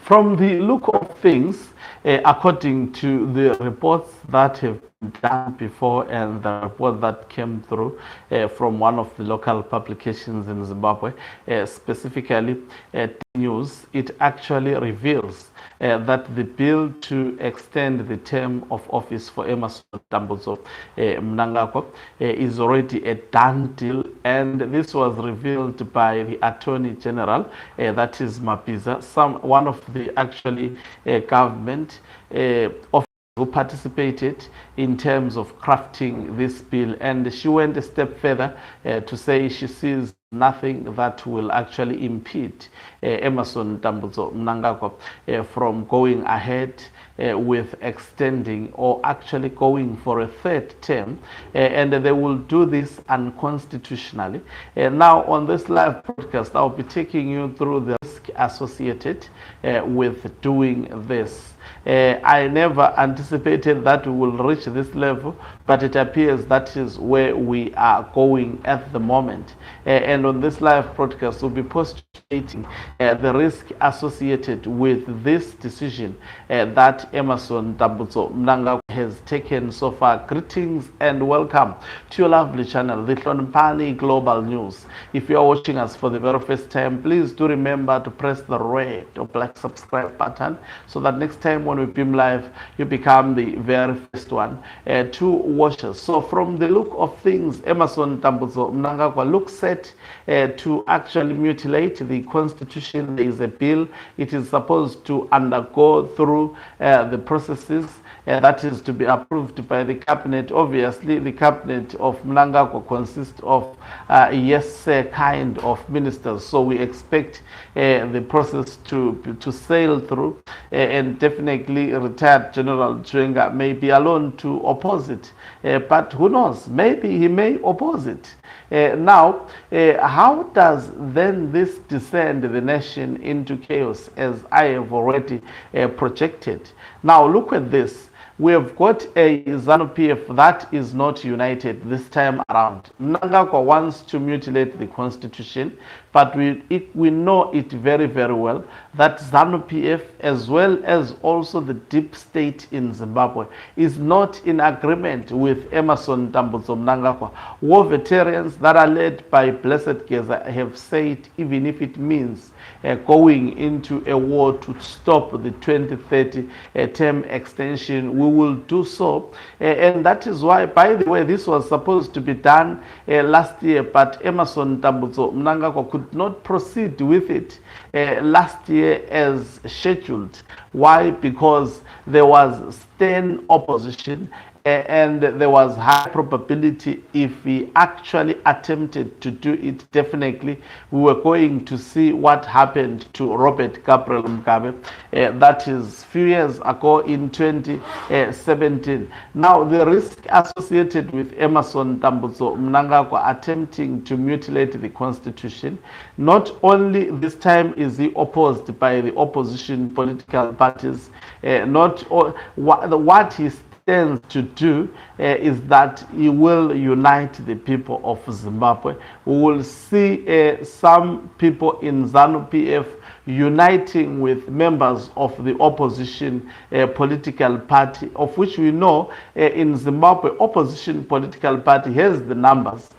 From the look of things, according to the reports that have been done before and the report that came through from one of the local publications in Zimbabwe, specifically News, it actually reveals that the bill to extend the term of office for Emerson Mnangagwa is already a done deal, and this was revealed by the Attorney General, that is Mapiza, one of the actually government officers who participated in terms of crafting this bill, and she went a step further to say she sees nothing that will actually impede Emerson Mnangagwa from going ahead with extending or actually going for a third term, and they will do this unconstitutionally. Now on this live broadcast, I'll be taking you through the risk associated with doing this. I never anticipated that we will reach this level, but it appears that is where we are going at the moment. And on this live broadcast, we'll be postulating the risk associated with this decision that Emerson Mnangagwa has taken so far. Greetings and welcome to your lovely channel, the Hloniphani Global News. If you are watching us for the very first time, please do remember to press the red or black subscribe button so that next time when we beam live, you become the very first one to watch us. So from the look of things, Emerson Mnangagwa looks set to actually mutilate the constitution. There is a bill. It is supposed to undergo through the processes that is to be approved by the cabinet. Obviously, the cabinet of Mnangagwa consists of yes sir kind of ministers, so we expect the process to sail through, and definitely retired General Chwenga may be alone to oppose it, but who knows, maybe he may oppose it. Now, how does then this descend the nation into chaos, as I have already projected? Now look at this. We have got a ZANU-PF that is not united this time around. Mnangagwa wants to mutilate the constitution, but we know it very, very well that ZANU-PF, as well as also the deep state in Zimbabwe, is not in agreement with Emerson Mnangagwa. War veterans that are led by Blessed Geza have said even if it means going into a war to stop the 2030 term extension, we will do so. And that is why, by the way, this was supposed to be done last year, but Emerson Mnangagwa could not proceed with it last year as scheduled. Why? Because there was stern opposition, and there was high probability if we actually attempted to do it, definitely we were going to see what happened to Robert Gabriel Mugabe, that is few years ago in 2017. Now the risk associated with Emerson Mnangagwa attempting to mutilate the constitution, not only this time is he opposed by the opposition political parties, what he stands to do is that he will unite the people of Zimbabwe. We will see some people in ZANU-PF uniting with members of the opposition political party, of which we know in Zimbabwe, opposition political party has the numbers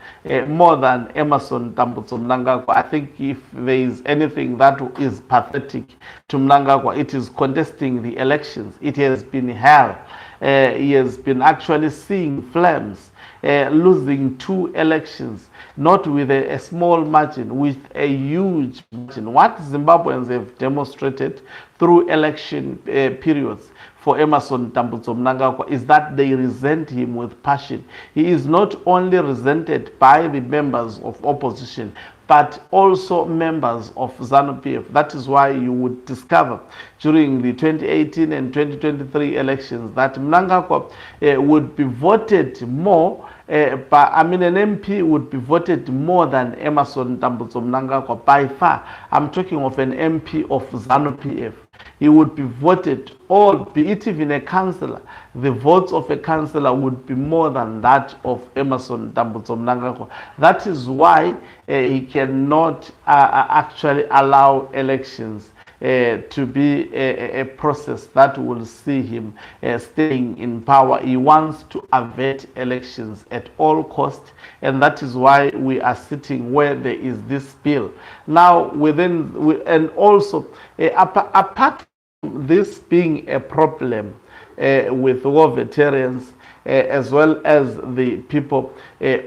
more than Emerson Mnangagwa. I think if there is anything that is pathetic to Mnangagwa, it is contesting the elections. It has been hell. He has been actually seeing flames, losing 2 elections, not with a small margin, with a huge margin. What Zimbabweans have demonstrated through election periods for Emerson Mnangagwa is that they resent him with passion. He is not only resented by the members of opposition, but also members of ZANU-PF. That is why you would discover during the 2018 and 2023 elections that Mnangagwa would be voted more, an MP would be voted more than Emerson Mnangagwa by far. I'm talking of an MP of ZANU-PF. He would be voted, or be it even a councillor, the votes of a councillor would be more than that of Emerson Mnangagwa. That is why he cannot actually allow elections to be a process that will see him staying in power. He wants to avert elections at all costs, and that is why we are sitting where there is this bill. Now, and also, apart from this being a problem with war veterans, as well as the people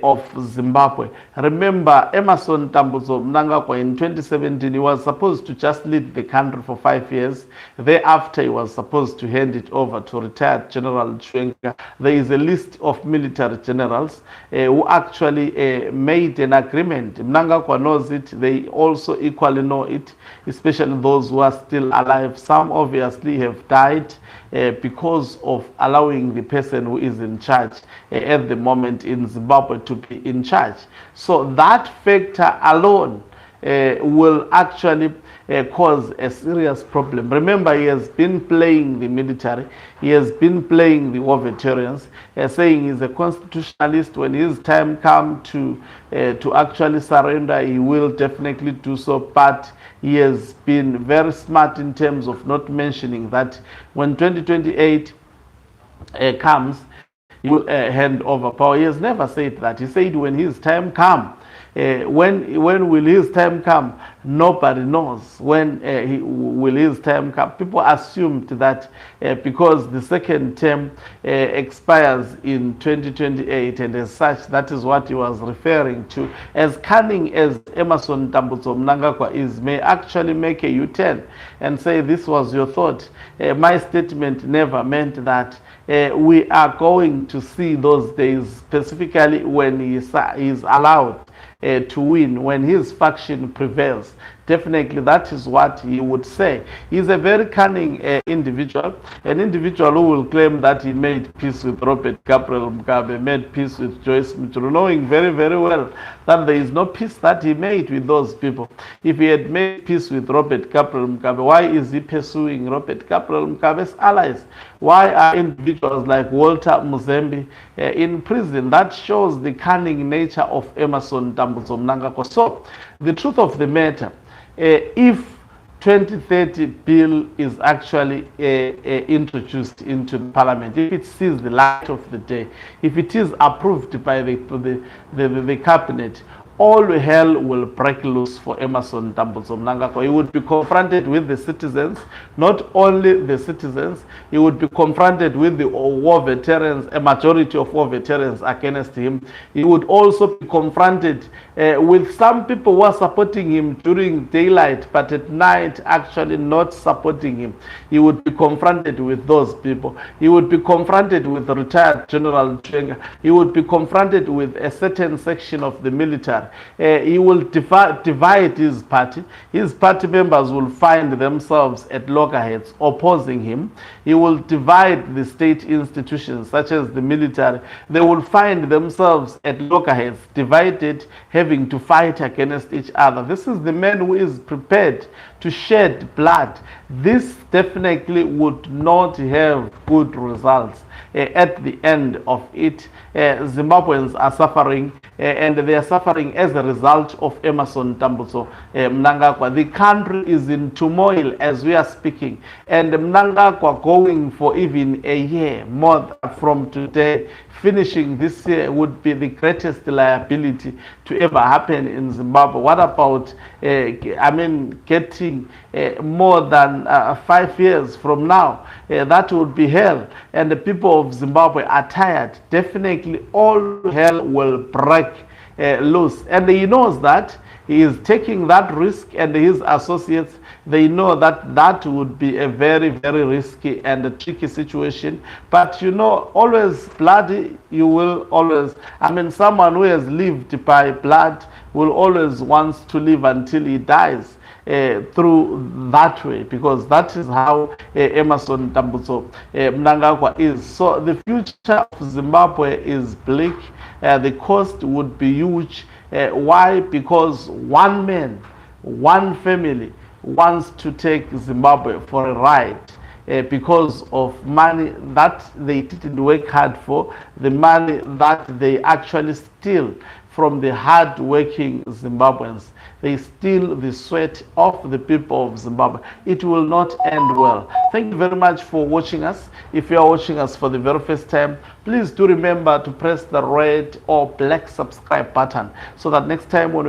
of Zimbabwe. Remember, Emerson Mnangagwa in 2017, he was supposed to just lead the country for 5 years. Thereafter, he was supposed to hand it over to retired General Chwenga. There is a list of military generals who actually made an agreement. Mnangagwa knows it. They also equally know it, especially those who are still alive. Some obviously have died because of allowing the person who is in charge at the moment in Zimbabwe to be in charge. So that factor alone will actually cause a serious problem. Remember, he has been playing the military, he has been playing the war veterans, saying he's a constitutionalist. When his time comes to actually surrender, he will definitely do so. But he has been very smart in terms of not mentioning that when 2028 comes, he will hand over power. He has never said that. He said when his time comes. When will his time come? Nobody knows when will his time come. People assumed that because the second term expires in 2028, and as such, that is what he was referring to. As cunning as Emerson Mnangagwa is, may actually make a U-turn and say, this was your thought. My statement never meant that. We are going to see those days, specifically when he is allowed to win, when his faction prevails. Definitely that is what he would say. He's a very cunning individual, an individual who will claim that he made peace with Robert Gabriel Mugabe, made peace with Joyce Mitchell, knowing very, very well that there is no peace that he made with those people. If he had made peace with Robert Gabriel Mugabe, why is he pursuing Robert Gabriel Mugabe's allies? Why are individuals like Walter Muzembe in prison? That shows the cunning nature of Emerson Mnangagwa. So the truth of the matter, if 2030 bill is actually introduced into the parliament, if it sees the light of the day, if it is approved by the cabinet, all hell will break loose for Emerson Mnangagwa. He would be confronted with the citizens, not only the citizens, he would be confronted with the war veterans, a majority of war veterans against him. He would also be confronted with some people who are supporting him during daylight, but at night actually not supporting him. He would be confronted with those people. He would be confronted with the retired General Chwenga. He would be confronted with a certain section of the military. He will divide his party. His party members will find themselves at loggerheads opposing him. He will divide the state institutions such as the military. They will find themselves at loggerheads, divided, having to fight against each other. This is the man who is prepared to shed blood. This definitely would not have good results. At the end of it, Zimbabweans are suffering, and they are suffering as a result of Emerson Mnangagwa. The country is in turmoil as we are speaking, and Mnangagwa going for even a year more from today, finishing this year, would be the greatest liability to ever happen in Zimbabwe. What about, getting more than 5 years from now? That would be hell. And the people of Zimbabwe are tired. Definitely all hell will break loose. And he knows that. He is taking that risk, and his associates, they know that that would be a very, very risky and a tricky situation. But you know, always blood, you will always, someone who has lived by blood will always want to live until he dies. Through that way, because that is how Emerson Mnangagwa is. So the future of Zimbabwe is bleak. The cost would be huge. Why? Because one man, one family wants to take Zimbabwe for a ride. Because of money that they didn't work hard for, the money that they actually steal from the hard-working Zimbabweans. They steal the sweat of the people of Zimbabwe. It will not end well. Thank you very much for watching us. If you are watching us for the very first time, please do remember to press the red or black subscribe button so that next time when